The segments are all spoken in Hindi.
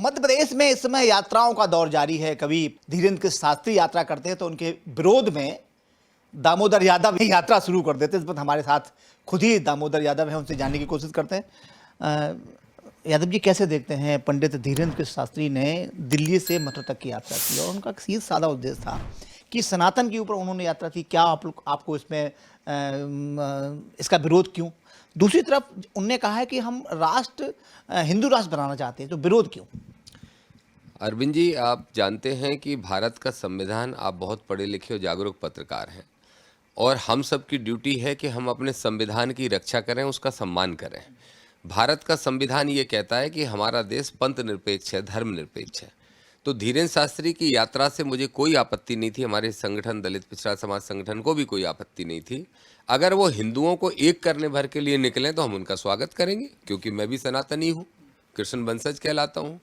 मध्य प्रदेश में इस समय यात्राओं का दौर जारी है। कभी धीरेन्द्र शास्त्री यात्रा करते हैं तो उनके विरोध में दामोदर यादव ही यात्रा शुरू कर देते हैं। इस वक्त हमारे साथ खुद ही दामोदर यादव हैं, उनसे जानने की कोशिश करते हैं। यादव जी, कैसे देखते हैं पंडित धीरेन्द्र शास्त्री ने दिल्ली से मथुरा तक की यात्रा की और उनका सीधा साधा उद्देश्य था कि सनातन के ऊपर उन्होंने यात्रा की। क्या आपको इसमें इसका विरोध क्यों? दूसरी तरफ उनने कहा है कि हम राष्ट्र हिंदू राष्ट्र बनाना चाहते हैं, तो विरोध क्यों? अरविंद जी, आप जानते हैं कि भारत का संविधान, आप बहुत पढ़े लिखे और जागरूक पत्रकार हैं और हम सब की ड्यूटी है कि हम अपने संविधान की रक्षा करें, उसका सम्मान करें। भारत का संविधान ये कहता है कि हमारा देश पंथ निरपेक्ष है, धर्म निरपेक्ष है। तो धीरेन्द्र शास्त्री की यात्रा से मुझे कोई आपत्ति नहीं थी, हमारे संगठन दलित पिछड़ा समाज संगठन को भी कोई आपत्ति नहीं थी। अगर वो हिंदुओं को एक करने भर के लिए निकलें तो हम उनका स्वागत करेंगे, क्योंकि मैं भी सनातनी हूँ, कृष्ण वंशज कहलाता हूँ।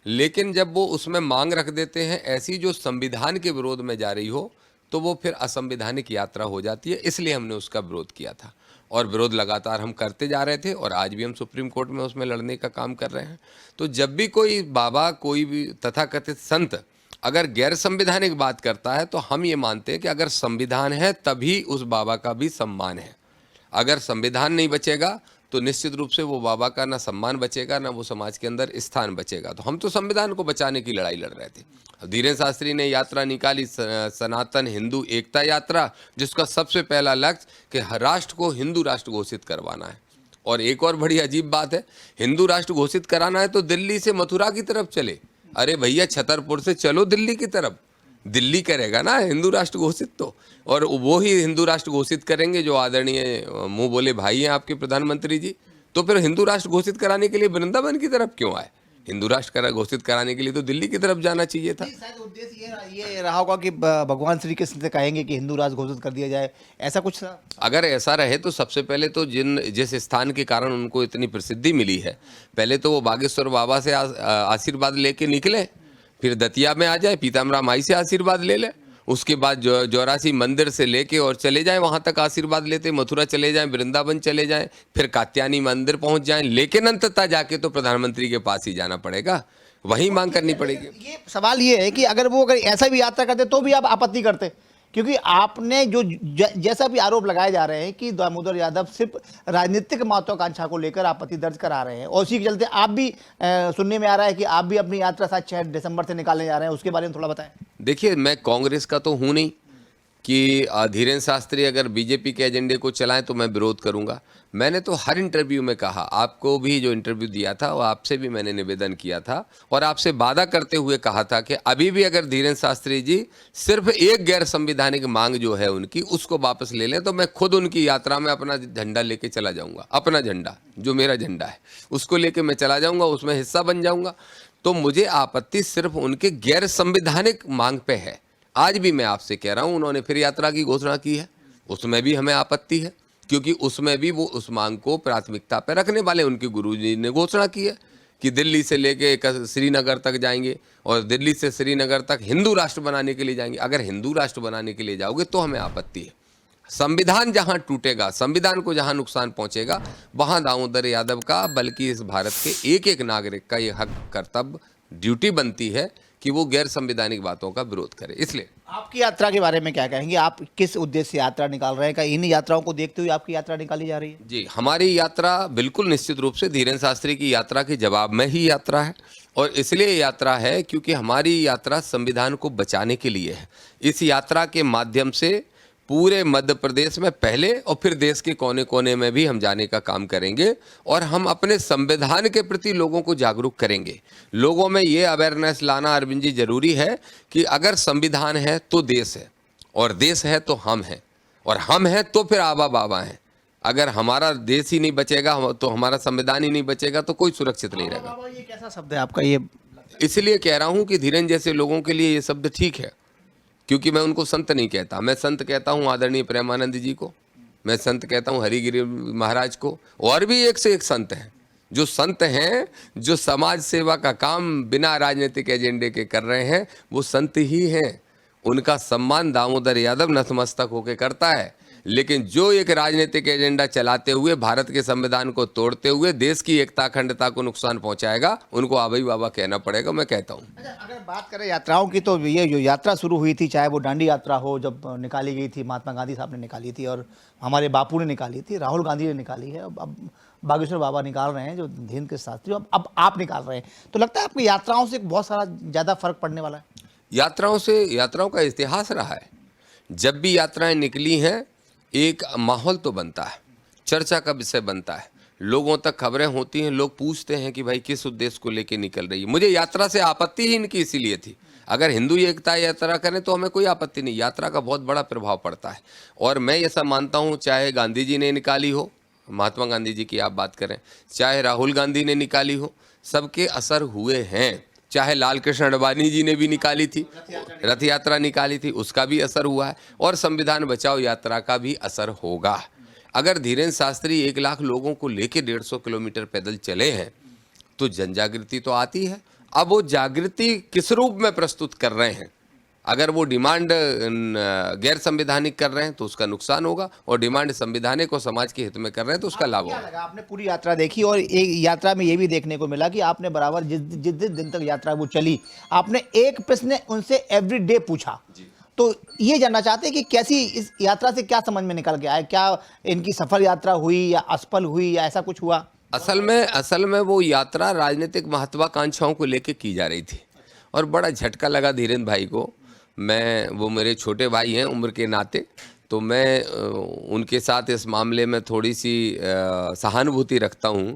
लेकिन जब वो उसमें मांग रख देते हैं ऐसी जो संविधान के विरोध में जा रही हो, तो वो फिर असंवैधानिक यात्रा हो जाती है। इसलिए हमने उसका विरोध किया था और विरोध लगातार हम करते जा रहे थे और आज भी हम सुप्रीम कोर्ट में उसमें लड़ने का काम कर रहे हैं। तो जब भी कोई बाबा, कोई भी तथाकथित संत अगर गैर संवैधानिक बात करता है तो हम ये मानते हैं कि अगर संविधान है तभी उस बाबा का भी सम्मान है। अगर संविधान नहीं बचेगा तो निश्चित रूप से वो बाबा का ना सम्मान बचेगा, ना वो समाज के अंदर स्थान बचेगा। तो हम तो संविधान को बचाने की लड़ाई लड़ रहे थे। धीरेन्द्र शास्त्री ने यात्रा निकाली, सनातन हिंदू एकता यात्रा, जिसका सबसे पहला लक्ष्य कि राष्ट्र को हिंदू राष्ट्र घोषित करवाना है। और एक और बड़ी अजीब बात है, हिंदू राष्ट्र घोषित कराना है तो दिल्ली से मथुरा की तरफ चले। अरे भैया, छतरपुर से चलो दिल्ली की तरफ, दिल्ली करेगा ना हिंदू राष्ट्र घोषित। तो और वो ही हिंदू राष्ट्र घोषित करेंगे जो आदरणीय मुंह बोले भाई हैं आपके प्रधानमंत्री जी। तो फिर हिंदू राष्ट्र घोषित कराने के लिए वृंदावन की तरफ क्यों आए? हिंदू राष्ट्र घोषित कराने के लिए तो दिल्ली की तरफ जाना चाहिए था। शायद उद्देश्य ये रहा होगा कि भगवान श्री कृष्ण से कहेंगे कि हिंदू राष्ट्र घोषित कर दिया जाए, ऐसा कुछ था। अगर ऐसा रहे तो सबसे पहले तो जिस स्थान के कारण उनको इतनी प्रसिद्धि मिली है, पहले तो वो बागेश्वर बाबा से आशीर्वाद लेके निकले, फिर दतिया में आ जाए, पीताम्बरा माई से आशीर्वाद ले ले, उसके बाद जौरासी मंदिर से लेके और चले जाएं, वहां तक आशीर्वाद लेते, मथुरा चले जाएं, वृंदावन चले जाएं, फिर कात्यायनी मंदिर पहुंच जाएं। लेकिन अंततः जाके तो प्रधानमंत्री के पास ही जाना पड़ेगा, वही मांग करनी पड़ेगी। ये सवाल ये है कि अगर ऐसा भी यात्रा करते तो भी आप आपत्ति करते, क्योंकि आपने जो जैसा भी आरोप लगाए जा रहे हैं कि दामोदर यादव सिर्फ राजनीतिक महत्वाकांक्षा को लेकर आपत्ति दर्ज करा रहे हैं और उसी के चलते आप भी सुनने में आ रहा है कि आप भी अपनी यात्रा 6 दिसंबर से निकालने जा रहे हैं, उसके बारे में थोड़ा बताएं। देखिए, मैं कांग्रेस का तो हूँ नहीं कि धीरेन्द्र शास्त्री अगर बीजेपी के एजेंडे को चलाएं तो मैं विरोध करूंगा। मैंने तो हर इंटरव्यू में कहा, आपको भी जो इंटरव्यू दिया था वो आपसे भी मैंने निवेदन किया था और आपसे वादा करते हुए कहा था कि अभी भी अगर धीरेन्द्र शास्त्री जी सिर्फ एक गैर संवैधानिक मांग जो है उनकी, उसको वापस ले लें तो मैं खुद उनकी यात्रा में अपना झंडा लेके चला जाऊँगा। अपना झंडा, जो मेरा झंडा है, उसको लेके मैं चला जाऊँगा, उसमें हिस्सा बन जाऊँगा। तो मुझे आपत्ति सिर्फ उनके गैर संवैधानिक मांग पे है। आज भी मैं आपसे कह रहा हूं, उन्होंने फिर यात्रा की घोषणा की है, उसमें भी हमें आपत्ति है, क्योंकि उसमें भी वो उस मांग को प्राथमिकता पर रखने वाले उनके गुरुजी ने घोषणा की है कि दिल्ली से लेके श्रीनगर तक जाएंगे और दिल्ली से श्रीनगर तक हिंदू राष्ट्र बनाने के लिए जाएंगे। अगर हिंदू राष्ट्र बनाने के लिए जाओगे तो हमें आपत्ति है। संविधान जहां टूटेगा, संविधान को जहां नुकसान पहुंचेगा, वहां दामोदर यादव का, बल्कि इस भारत के एक एक नागरिक का ये हक, कर्तव्य, ड्यूटी बनती है कि वो गैर संवैधानिक बातों का विरोध करे। इसलिए आपकी यात्रा के बारे में क्या कहेंगे? आप किस उद्देश्य से यात्रा निकाल रहे हैं? क्या इन यात्राओं को देखते हुए आपकी यात्रा निकाली जा रही है? जी, हमारी यात्रा बिल्कुल निश्चित रूप से धीरेन्द्र शास्त्री की यात्रा के जवाब में ही यात्रा है और इसलिए यात्रा है क्योंकि हमारी यात्रा संविधान को बचाने के लिए है। इस यात्रा के माध्यम से पूरे मध्य प्रदेश में पहले और फिर देश के कोने कोने में भी हम जाने का काम करेंगे और हम अपने संविधान के प्रति लोगों को जागरूक करेंगे। लोगों में ये अवेयरनेस लाना, अरविंद जी, जरूरी है कि अगर संविधान है तो देश है और देश है तो हम हैं और हम हैं तो फिर आबा बाबा हैं। अगर हमारा देश ही नहीं बचेगा तो हमारा संविधान ही नहीं बचेगा तो कोई सुरक्षित नहीं रहेगा। ये कैसा शब्द है आपका? ये इसलिए कह रहा हूँ कि धीरेन्द्र जैसे लोगों के लिए ये शब्द ठीक है, क्योंकि मैं उनको संत नहीं कहता। मैं संत कहता हूँ आदरणीय प्रेमानंद जी को, मैं संत कहता हूँ हरिगिरि महाराज को, और भी एक से एक संत हैं जो संत हैं, जो समाज सेवा का काम बिना राजनीतिक एजेंडे के कर रहे हैं, वो संत ही हैं। उनका सम्मान दामोदर यादव नतमस्तक होकर करता है। लेकिन जो एक राजनीतिक एजेंडा चलाते हुए भारत के संविधान को तोड़ते हुए देश की एकता अखंडता को नुकसान पहुंचाएगा, उनको आबाई बाबा कहना पड़ेगा, मैं कहता हूं। अच्छा, अगर बात करें यात्राओं की तो ये जो यात्रा शुरू हुई थी, चाहे वो दांडी यात्रा हो, जब निकाली गई थी, महात्मा गांधी साहब ने निकाली थी और हमारे बापू ने निकाली थी, राहुल गांधी ने निकाली है, अब बागेश्वर बाबा निकाल रहे हैं जो धीरेन्द्र के शास्त्री, अब आप निकाल रहे हैं, तो लगता है आपकी यात्राओं से बहुत सारा ज़्यादा फर्क पड़ने वाला है? यात्राओं का इतिहास रहा है। जब भी यात्राएं निकली हैं, एक माहौल तो बनता है, चर्चा का विषय बनता है, लोगों तक खबरें होती हैं, लोग पूछते हैं कि भाई किस उद्देश्य को लेकर निकल रही है। मुझे यात्रा से आपत्ति ही इनकी इसीलिए थी। अगर हिंदू एकता यात्रा करें तो हमें कोई आपत्ति नहीं, यात्रा का बहुत बड़ा प्रभाव पड़ता है। और मैं ऐसा मानता हूँ, चाहे गांधी जी ने निकाली हो, महात्मा गांधी जी की आप बात करें, चाहे राहुल गांधी ने निकाली हो, सबके असर हुए हैं। चाहे लाल कृष्ण अडवाणी जी ने भी निकाली थी, रथ यात्रा निकाली थी, उसका भी असर हुआ है, और संविधान बचाओ यात्रा का भी असर होगा। अगर धीरेन्द्र शास्त्री 1 लाख लोगों को लेके 150 किलोमीटर पैदल चले हैं तो जनजागृति तो आती है। अब वो जागृति किस रूप में प्रस्तुत कर रहे हैं, अगर वो डिमांड गैर संवैधानिक कर रहे हैं तो उसका नुकसान होगा, और डिमांड संवैधानिक और समाज के हित में कर रहे हैं तो उसका लाभ होगा। आपने पूरी यात्रा देखी और एक यात्रा में ये भी देखने को मिला कि आपने बराबर जिस दिन तक यात्रा वो चली, आपने एक प्रश्न उनसे एवरीडे पूछा। तो ये जानना चाहते हैं कि कैसी इस यात्रा से क्या समझ में निकल के आया, क्या इनकी सफल यात्रा हुई या असफल हुई या ऐसा कुछ हुआ? असल में वो यात्रा राजनीतिक महत्वाकांक्षाओं को लेकर की जा रही थी, और बड़ा झटका लगा धीरेन्द्र भाई को। वो मेरे छोटे भाई हैं उम्र के नाते, तो मैं उनके साथ इस मामले में थोड़ी सी सहानुभूति रखता हूं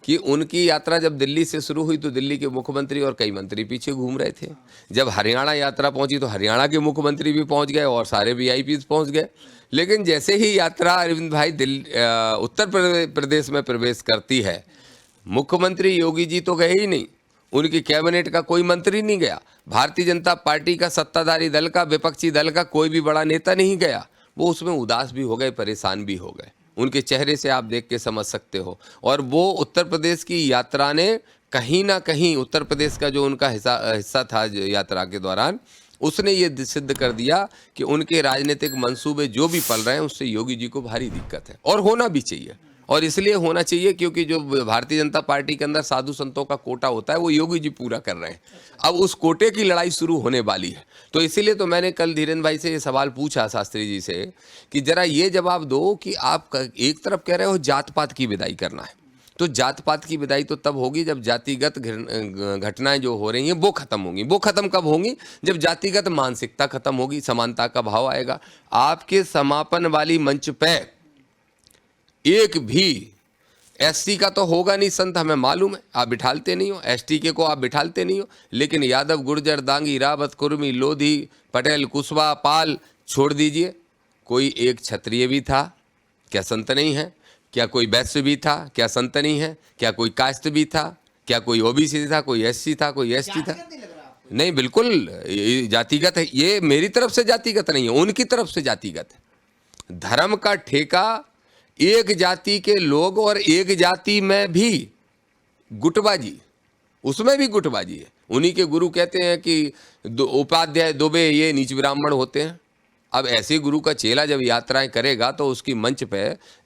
कि उनकी यात्रा जब दिल्ली से शुरू हुई तो दिल्ली के मुख्यमंत्री और कई मंत्री पीछे घूम रहे थे। जब हरियाणा यात्रा पहुंची तो हरियाणा के मुख्यमंत्री भी पहुंच गए और सारे वीआईपीज पहुंच गए। लेकिन जैसे ही यात्रा अरविंद भाई उत्तर प्रदेश में प्रवेश करती है, मुख्यमंत्री योगी जी तो गए ही नहीं, उनकी कैबिनेट का कोई मंत्री नहीं गया, भारतीय जनता पार्टी का सत्ताधारी दल का, विपक्षी दल का कोई भी बड़ा नेता नहीं गया। वो उसमें उदास भी हो गए, परेशान भी हो गए, उनके चेहरे से आप देख के समझ सकते हो। और वो उत्तर प्रदेश की यात्रा ने कहीं ना कहीं उत्तर प्रदेश का जो उनका हिस्सा था यात्रा के दौरान, उसने ये सिद्ध कर दिया कि उनके राजनीतिक मंसूबे जो भी पल रहे हैं उससे योगी जी को भारी दिक्कत है, और होना भी चाहिए। और इसलिए होना चाहिए क्योंकि जो भारतीय जनता पार्टी के अंदर साधु संतों का कोटा होता है वो योगी जी पूरा कर रहे हैं। अब उस कोटे की लड़ाई शुरू होने वाली है। तो इसीलिए तो मैंने कल धीरेन्द्र भाई से ये सवाल पूछा शास्त्री जी से कि जरा ये जवाब दो कि आप एक तरफ कह रहे हो जात पात की विदाई करना है, तो जात पात की विदाई तो तब होगी जब जातिगत घटनाएं जो हो रही हैं वो खत्म होंगी। वो खत्म कब होंगी? जब जातिगत मानसिकता खत्म होगी, समानता का भाव आएगा। आपके समापन वाली मंच पे एक भी एसटी का तो होगा नहीं संत, हमें मालूम है, आप बिठालते नहीं हो, एसटी के को आप बिठालते नहीं हो, लेकिन यादव, गुर्जर, दांगी, रावत, कुर्मी, लोधी, पटेल, कुशवाहा, पाल छोड़ दीजिए, कोई एक क्षत्रिय भी था, क्या संत नहीं है? क्या कोई वैश्य भी था, क्या संत नहीं है? क्या कोई कास्ट भी था, क्या कोई ओबीसी था, कोई एससी था, कोई एसटी था? नहीं, बिल्कुल जातिगत है। ये मेरी तरफ से जातिगत नहीं है, उनकी तरफ से जातिगत है। धर्म का ठेका एक जाति के लोग, और एक जाति में भी गुटबाजी, उसमें भी गुटबाजी है। उन्हीं के गुरु कहते हैं कि उपाध्याय दुबे ये नीच ब्राह्मण होते हैं। अब ऐसे गुरु का चेला जब यात्राएं करेगा तो उसकी मंच पे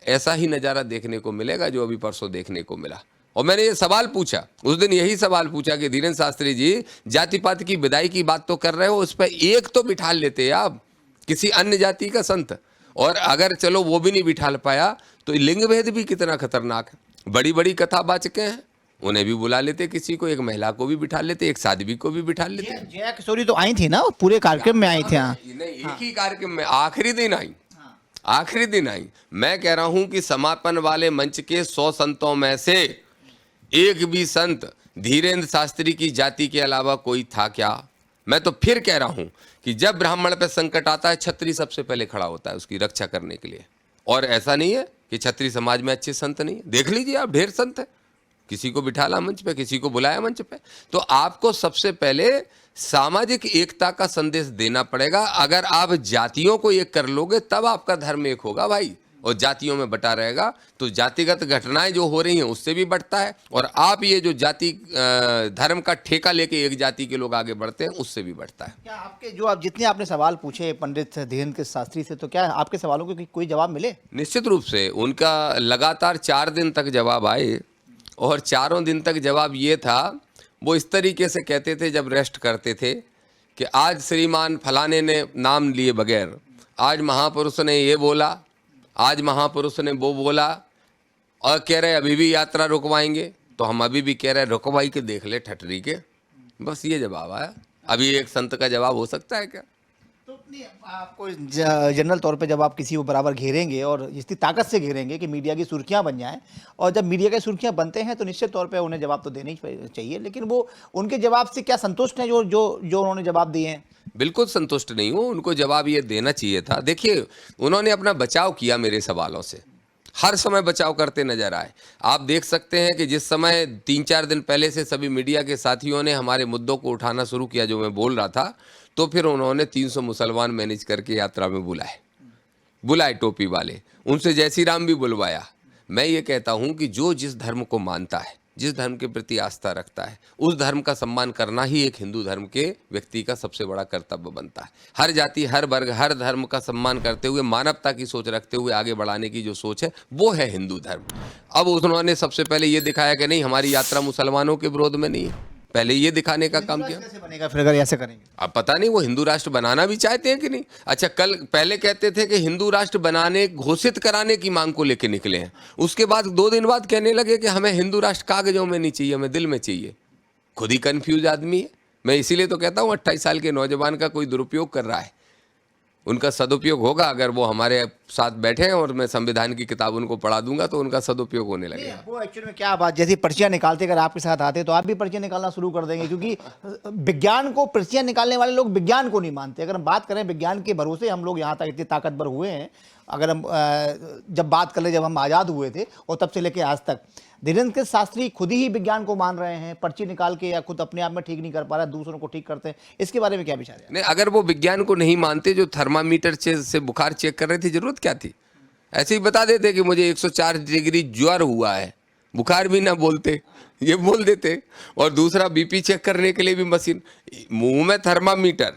ऐसा ही नज़ारा देखने को मिलेगा जो अभी परसों देखने को मिला। और मैंने ये सवाल पूछा उस दिन, यही सवाल पूछा कि धीरेन्द्र शास्त्री जी, जाति पात की विदाई की बात तो कर रहे हो, उस पर एक तो बिठा लेते आप किसी अन्य जाति का संत, और अगर चलो वो भी नहीं बिठाल पाया तो लिंग भेद भी कितना खतरनाक है। बड़ी बड़ी कथावाचकें हैं, उन्हें भी बुला लेते, किसी को, एक महिला को भी बिठा लेते, एक साध्वी को भी बिठा लेते। जया किशोरी तो आई थी ना, पूरे कार्यक्रम में आई थी। नहीं, एक ही कार्यक्रम में आखिरी दिन आई, आखिरी दिन आई। मैं कह रहा हूं कि समापन वाले मंच के 100 संतों में से एक भी संत धीरेन्द्र शास्त्री की जाति के अलावा कोई था क्या? मैं तो फिर कह रहा हूं कि जब ब्राह्मण पे संकट आता है, क्षत्रिय सबसे पहले खड़ा होता है उसकी रक्षा करने के लिए। और ऐसा नहीं है कि क्षत्रिय समाज में अच्छे संत नहीं है, देख लीजिए आप, ढेर संत है, किसी को बिठाला मंच पे, किसी को बुलाया मंच पे। तो आपको सबसे पहले सामाजिक एकता का संदेश देना पड़ेगा। अगर आप जातियों को एक कर लोगे तब आपका धर्म एक होगा भाई, और जातियों में बटा रहेगा तो जातिगत घटनाएं जो हो रही हैं उससे भी बढ़ता है, और आप ये जो जाति धर्म का ठेका लेके एक जाति के लोग आगे बढ़ते हैं उससे भी बढ़ता है। क्या आपके जो आप जितने आपने सवाल पूछे पंडित धीरेन्द्र शास्त्री से, तो क्या आपके सवालों के कोई जवाब मिले? निश्चित रूप से उनका लगातार 4 दिन तक जवाब आए, और चारों दिन तक जवाब ये था, वो इस तरीके से कहते थे जब रेस्ट करते थे कि आज श्रीमान फलाने ने नाम लिए बगैर, आज महापुरुष ने ये बोला, आज महापुरुष ने वो बोला, और कह रहे अभी भी यात्रा रुकवाएंगे, तो हम अभी भी कह रहे रुकवाई के देख ले ठटरी के। बस ये जवाब आया। अभी एक संत का जवाब हो सकता है क्या? तो नहीं, आपको जनरल तौर पे जब आप किसी को बराबर घेरेंगे और इतनी ताकत से घेरेंगे कि मीडिया की सुर्खियां बन जाएं, और जब मीडिया की सुर्खियां बनते हैं तो निश्चित तौर पे उन्हें जवाब तो देना ही चाहिए, लेकिन वो उनके जवाब से क्या संतुष्ट हैं जो जो जो उन्होंने जवाब दिए हैं? बिल्कुल संतुष्ट नहीं हूँ, उनको जवाब ये देना चाहिए था। देखिए, उन्होंने अपना बचाव किया मेरे सवालों से, हर समय बचाव करते नजर आए। आप देख सकते हैं कि जिस समय 3-4 दिन पहले से सभी मीडिया के साथियों ने हमारे मुद्दों को उठाना शुरू किया जो मैं बोल रहा था, तो फिर उन्होंने 300 मुसलमान मैनेज करके यात्रा में बुलाए टोपी वाले, उनसे जय श्री राम भी बुलवाया। मैं ये कहता हूँ कि जो जिस धर्म को मानता है, जिस धर्म के प्रति आस्था रखता है, उस धर्म का सम्मान करना ही एक हिंदू धर्म के व्यक्ति का सबसे बड़ा कर्तव्य बनता है। हर जाति, हर वर्ग, हर धर्म का सम्मान करते हुए, मानवता की सोच रखते हुए आगे बढ़ाने की जो सोच है, वो है हिंदू धर्म। अब उन्होंने सबसे पहले ये दिखाया कि नहीं, हमारी यात्रा मुसलमानों के विरोध में नहीं है, पहले ये दिखाने का काम किया। कैसे बनेगा फिर अगर ऐसे करेंगे? अब पता नहीं वो हिंदू राष्ट्र बनाना भी चाहते हैं कि नहीं। अच्छा, कल पहले कहते थे कि हिंदू राष्ट्र बनाने, घोषित कराने की मांग को लेकर निकले हैं, उसके बाद 2 दिन बाद कहने लगे कि हमें हिंदू राष्ट्र कागजों में नहीं चाहिए, हमें दिल में चाहिए। खुद ही कंफ्यूज आदमी है। मैं इसीलिए तो कहता हूँ 28 साल के नौजवान का कोई दुरुपयोग कर रहा है, उनका सदुपयोग होगा अगर वो हमारे साथ बैठे हैं और मैं संविधान की किताब उनको पढ़ा दूंगा तो उनका सदुपयोग होने लगेगा। वो एक्चुअली में क्या बात, जैसे पर्चियां निकालते अगर आपके साथ आते तो आप भी पर्चियां निकालना शुरू कर देंगे, क्योंकि विज्ञान को, पर्चियां निकालने वाले लोग विज्ञान को नहीं मानते। अगर हम बात करें विज्ञान के भरोसे हम लोग यहाँ तक इतने ताकतवर हुए हैं, अगर हम जब बात कर ले जब हम आज़ाद हुए थे और तब से लेकर आज तक, धीरेन्द्र शास्त्री खुद ही विज्ञान को मान रहे हैं, पर्ची निकाल के, या खुद अपने आप में ठीक नहीं कर पा रहा, दूसरों को ठीक करते हैं। इसके बारे में क्या विचार है? नहीं, अगर वो विज्ञान को नहीं मानते, जो थर्मामीटर से बुखार चेक कर रहे थे, जरूरत क्या थी? ऐसे ही बता देते कि मुझे 104 डिग्री ज्वर हुआ है, बुखार भी ना बोलते, ये बोल देते। और दूसरा बीपी चेक करने के लिए भी मशीन, मुंह में थर्मामीटर,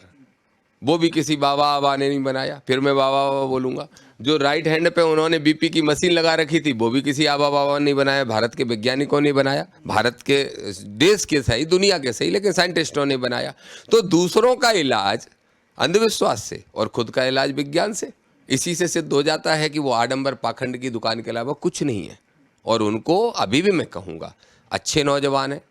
वो भी किसी बाबा ने नहीं बनाया। फिर मैं बाबा बोलूंगा। जो राइट हैंड पे उन्होंने बीपी की मशीन लगा रखी थी, वो भी किसी बाबा ने नहीं बनाया, भारत के वैज्ञानिकों ने बनाया, भारत के देश के सही, दुनिया के सही, लेकिन साइंटिस्टों ने बनाया। तो दूसरों का इलाज अंधविश्वास से और खुद का इलाज विज्ञान से, इसी से सिद्ध हो जाता है कि वो आडंबर पाखंड की दुकान के अलावा कुछ नहीं है। और उनको अभी भी मैं कहूँगा, अच्छे नौजवान हैं,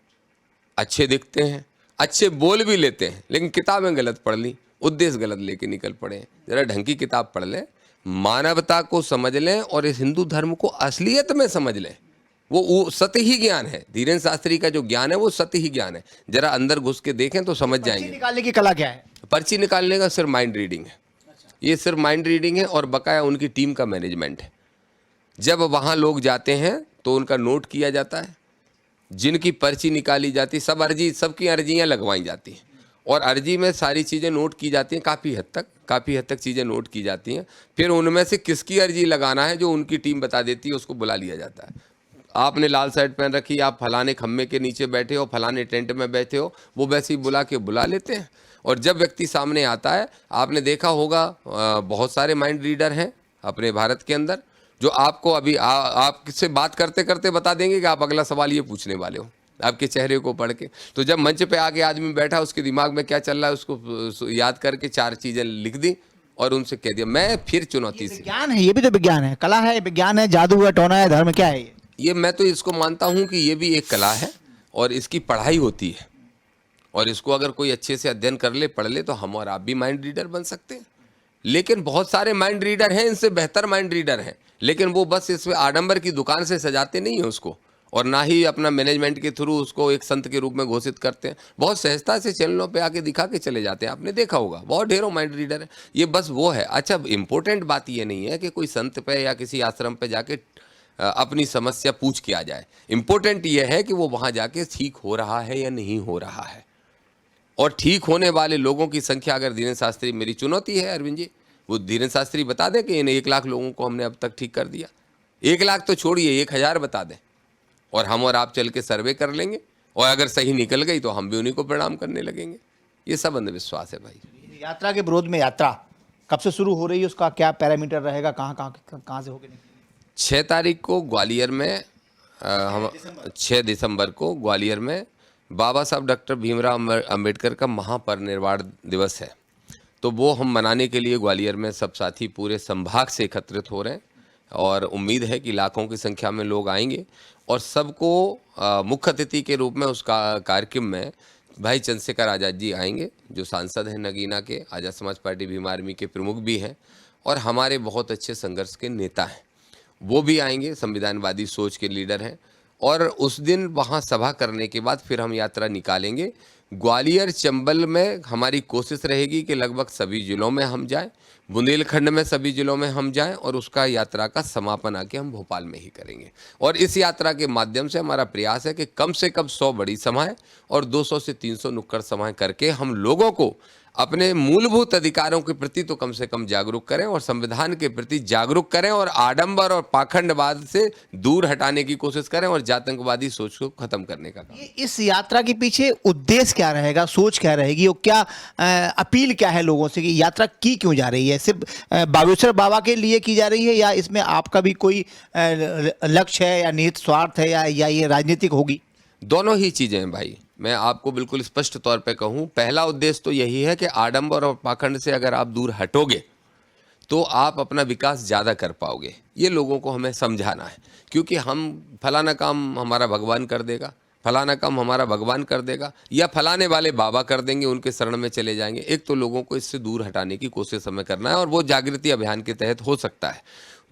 अच्छे दिखते हैं, अच्छे बोल भी लेते हैं, लेकिन किताबें गलत पढ़ ली, उद्देश्य गलत लेके निकल पड़े हैं। जरा ढंग की किताब पढ़ लें, मानवता को समझ लें और इस हिंदू धर्म को असलियत में समझ लें। वो सत्य ही ज्ञान है। धीरेन्द्र शास्त्री का जो ज्ञान है वो सत्य ही ज्ञान है। जरा अंदर घुस के देखें तो समझ जाएंगे। पर्ची निकालने की कला क्या है? पर्ची निकालने का सिर्फ माइंड रीडिंग है। ये सिर्फ माइंड रीडिंग है और बकाया उनकी टीम का मैनेजमेंट है। जब वहाँ लोग जाते हैं तो उनका नोट किया जाता है, जिनकी पर्ची निकाली जाती, सबकी अर्जियाँ लगवाई जाती हैं और अर्जी में सारी चीज़ें नोट की जाती हैं, काफ़ी हद तक चीज़ें नोट की जाती हैं। फिर उनमें से किसकी अर्जी लगाना है जो उनकी टीम बता देती है, उसको बुला लिया जाता है। आपने लाल शर्ट पहन रखी, आप फलाने खम्भे के नीचे बैठे हो, फलाने टेंट में बैठे हो, वो वैसे ही बुला लेते हैं। और जब व्यक्ति सामने आता है, आपने देखा होगा बहुत सारे माइंड रीडर हैं अपने भारत के अंदर, जो आपको अभी आपसे बात करते करते बता देंगे कि आप अगला सवाल ये पूछने वाले हो, आपके चेहरे को पढ़ के। तो जब मंच पे आके आदमी बैठा, उसके दिमाग में क्या चल रहा है उसको याद करके 4 चीज़ें लिख दी और उनसे कह दिया। मैं फिर चुनौती से, विज्ञान है, ये भी तो विज्ञान है, कला है, विज्ञान है, जादू है, टोना है, धर्म, क्या है ये मैं तो इसको मानता हूँ कि ये भी एक कला है और इसकी पढ़ाई होती है। और इसको अगर कोई अच्छे से अध्ययन कर ले, पढ़ ले, तो हम और आप भी माइंड रीडर बन सकते हैं। लेकिन बहुत सारे माइंड रीडर हैं, इनसे बेहतर माइंड रीडर हैं, लेकिन वो बस इसमें आडंबर की दुकान से सजाते नहीं हैं उसको, और ना ही अपना मैनेजमेंट के थ्रू उसको एक संत के रूप में घोषित करते हैं। बहुत सहजता से चैनलों पे आके दिखा के चले जाते हैं, आपने देखा होगा, बहुत ढेरों माइंड रीडर है। ये बस वो है। अच्छा, इंपॉर्टेंट बात ये नहीं है कि कोई संत पे या किसी आश्रम पे जाके अपनी समस्या पूछ के आ जाए। इंपॉर्टेंट ये है कि वो वहाँ जाके ठीक हो रहा है या नहीं हो रहा है। और ठीक होने वाले लोगों की संख्या, अगर धीरेन्द्र शास्त्री, मेरी चुनौती है अरविंद जी, वो धीरेन्द्र शास्त्री बता दें कि इन 1 लाख लोगों को हमने अब तक ठीक कर दिया। 1 लाख तो छोड़िए, 1000 बता दें, और हम और आप चल के सर्वे कर लेंगे, और अगर सही निकल गई तो हम भी उन्हीं को प्रणाम करने लगेंगे। ये सब अंधविश्वास है भाई। यात्रा के विरोध में यात्रा कब से शुरू हो रही है, उसका क्या पैरामीटर रहेगा, कहाँ से होकर निकलेगी? 6 तारीख को ग्वालियर में हम 6 दिसंबर को ग्वालियर में बाबा साहब डॉक्टर भीमराव अंबेडकर का महापरिनिर्वाण दिवस है, तो वो हम मनाने के लिए ग्वालियर में सब साथी पूरे संभाग से एकत्रित हो रहे हैं, और उम्मीद है कि लाखों की संख्या में लोग आएंगे, और सबको मुख्य अतिथि के रूप में उसका कार्यक्रम में भाई चंद्रशेखर आज़ाद जी आएंगे, जो सांसद हैं नगीना के, आज़ाद समाज पार्टी भीम आर्मी के प्रमुख भी हैं, और हमारे बहुत अच्छे संघर्ष के नेता हैं, वो भी आएंगे, संविधानवादी सोच के लीडर हैं। और उस दिन वहाँ सभा करने के बाद फिर हम यात्रा निकालेंगे। ग्वालियर चंबल में हमारी कोशिश रहेगी कि लगभग सभी जिलों में हम जाएं, बुंदेलखंड में सभी जिलों में हम जाएं, और उसका यात्रा का समापन आके हम भोपाल में ही करेंगे। और इस यात्रा के माध्यम से हमारा प्रयास है कि कम से कम 100 बड़ी सभाएं और 200 से 300 नुक्कड़ सभाएं करके हम लोगों को अपने मूलभूत अधिकारों के प्रति तो कम से कम जागरूक करें, और संविधान के प्रति जागरूक करें, और आडंबर और पाखंडवाद से दूर हटाने की कोशिश करें, और जातंकवादी सोच को खत्म करने का काम। इस यात्रा के पीछे उद्देश्य क्या रहेगा, सोच क्या रहेगी, और क्या अपील क्या है लोगों से कि यात्रा की क्यों जा रही है? सिर्फ बागेश्वर बाबा के लिए की जा रही है, या इसमें आपका भी कोई लक्ष्य है, या निहित स्वार्थ है, या ये राजनीतिक होगी? दोनों ही चीज़ें हैं भाई। मैं आपको बिल्कुल स्पष्ट तौर पे कहूँ, पहला उद्देश्य तो यही है कि आडंबर और पाखंड से अगर आप दूर हटोगे तो आप अपना विकास ज़्यादा कर पाओगे। ये लोगों को हमें समझाना है, क्योंकि हम फलाना काम हमारा भगवान कर देगा, फलाना काम हमारा भगवान कर देगा, या फलाने वाले बाबा कर देंगे, उनके शरण में चले जाएंगे। एक तो लोगों को इससे दूर हटाने की कोशिश हमें करना है, और वो जागृति अभियान के तहत हो सकता है।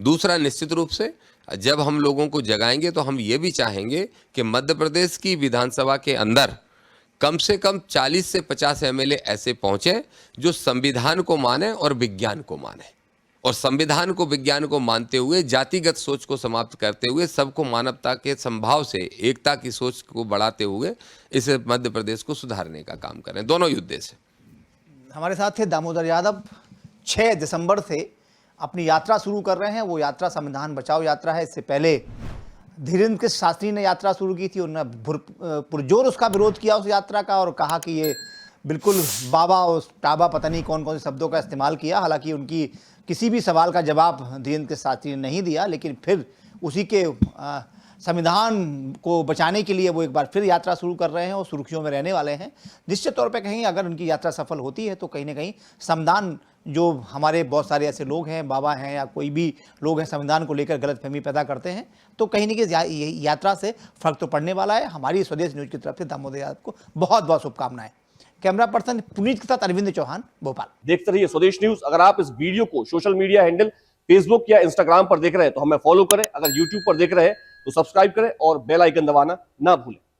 दूसरा, निश्चित रूप से जब हम लोगों को जगाएंगे तो हम ये भी चाहेंगे कि मध्य प्रदेश की विधानसभा के अंदर कम से कम 40 से 50 एमएलए ऐसे पहुंचे जो संविधान को माने और विज्ञान को माने, और संविधान को विज्ञान को मानते हुए जातिगत सोच को समाप्त करते हुए सबको मानवता के संभाव से एकता की सोच को बढ़ाते हुए इस मध्य प्रदेश को सुधारने का काम करें। दोनों ही उद्देश्य। हमारे साथ थे दामोदर यादव। 6 दिसंबर से अपनी यात्रा शुरू कर रहे हैं। वो यात्रा संविधान बचाओ यात्रा है। इससे पहले धीरेन्द्र शास्त्री ने यात्रा शुरू की थी, उन्होंने पुरजोर उसका विरोध किया उस यात्रा का, और कहा कि ये बिल्कुल बाबा और टाबा, पता नहीं कौन कौन से शब्दों का इस्तेमाल किया। हालांकि उनकी किसी भी सवाल का जवाब धीरेन्द्र शास्त्री ने नहीं दिया, लेकिन फिर उसी के संविधान को बचाने के लिए वो एक बार फिर यात्रा शुरू कर रहे हैं, और सुर्खियों में रहने वाले हैं। निश्चित तौर पे कहीं अगर उनकी यात्रा सफल होती है तो कहीं ना कहीं संविधान, जो हमारे बहुत सारे ऐसे लोग हैं, बाबा हैं या कोई भी लोग हैं, संविधान को लेकर गलतफहमी पैदा करते हैं, तो कहीं ना कहीं यात्रा से फर्क तो पड़ने वाला है। हमारी स्वदेश न्यूज की तरफ से दामोदर यादव को बहुत बहुत शुभकामनाएं। कैमरा पर्सन पुनीत के साथ अरविंद चौहान, भोपाल। देखते रहिए स्वदेश न्यूज। अगर आप इस वीडियो को सोशल मीडिया हैंडल फेसबुक या इंस्टाग्राम पर देख रहे हैं तो हमें फॉलो करें, अगर यूट्यूब पर देख रहे हैं तो सब्सक्राइब करें और बेल आइकन दबाना ना भूलें।